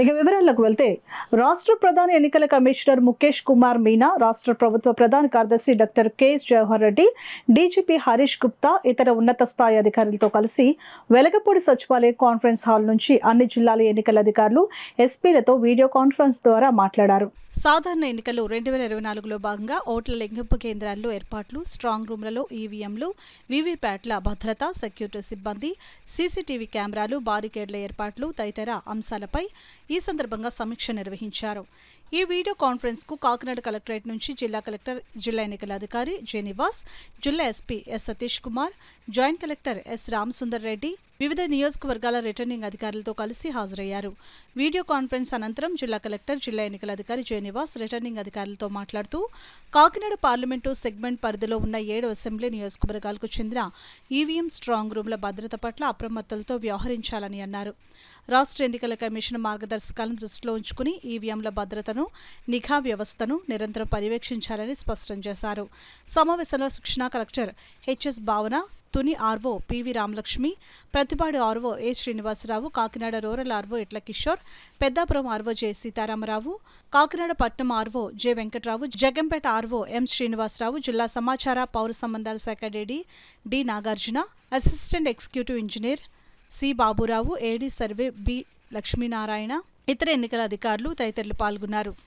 ఇక వివరాల్లోకి వెళ్తే రాష్ట్ర ప్రధాన ఎన్నికల కమిషనర్ ముఖేష్ కుమార్ మీనా, రాష్ట్ర ప్రభుత్వ ప్రధాన కార్యదర్శి doctor K Jawahar Reddy, DGP Harish Gupta ఇతర ఉన్నత స్థాయి అధికారులతో కలిసి వెలగపూడి సచివాలయ కాన్ఫరెన్స్ హాల్ నుంచి అన్ని జిల్లాల ఎన్నికల అధికారులు, ఎస్పీలతో వీడియో కాన్ఫరెన్స్ ద్వారా మాట్లాడారు. సాధారణ ఎన్నికలు 2024లో భాగంగా ఓట్ల లెక్కింపు కేంద్రాల్లో ఏర్పాట్లు, స్ట్రాంగ్ రూమ్లలో ఈవీఎంలు, వీవీప్యాట్ల భద్రత, సెక్యూరిటీ సిబ్బంది, సీసీటీవీ కెమెరాలు, బారికేడ్ల ఏర్పాట్లు తదితర అంశాలపై ఈ సందర్భంగా సమీక్ష నిర్వహించారు. ఈ వీడియో కాన్ఫరెన్స్ కు కాకినాడ కలెక్టరేట్ నుంచి జిల్లా కలెక్టర్, జిల్లా ఎన్నికల అధికారి జె నివాస్, జిల్లా SP yes Satish Kumar, joint collector S Ramasundar Reddy, వివిధ నియోజకవర్గాల రిటర్నింగ్ అధికారులతో కలిసి హాజరయ్యారు. వీడియో కాన్ఫరెన్స్ అనంతరం జిల్లా కలెక్టర్, జిల్లా ఎన్నికల అధికారి జె నివాస్ రిటర్నింగ్ అధికారులతో మాట్లాడుతూ కాకినాడ పార్లమెంటు సెగ్మెంట్ పరిధిలో ఉన్న 7 అసెంబ్లీ నియోజకవర్గాలకు చెందిన ఈవీఎం, స్ట్రాంగ్ రూమ్ల భద్రత పట్ల అప్రమత్తలతో వ్యవహరించాలని అన్నారు. రాష్ట్ర ఎన్నికల కమిషన్ మార్గదర్శకాలను దృష్టిలో ఉంచుకుని ఈవీఎంల భద్రతను, నిఘా వ్యవస్థను నిరంతరం పర్యవేక్షించాలని స్పష్టం చేశారు. సమావేశంలో శిక్షణ collector HS Bhavana, Tuni RO PV Ramalakshmi, Prathipadu RO A Srinivasarao, Kakinada rural RO Itla Kishore, Peddapuram RO J Sitaramarao, Kakinada Patnam RO J Venkatrao, Jaggampeta RO M Srinivasarao, జిల్లా సమాచార పౌర సంబంధాల శాఖ DD D Nagarjuna, assistant executive engineer C Baburao, AD survey B Lakshminarayana, ఇతర ఎన్నికల అధికారులు తదితరులు పాల్గొన్నారు.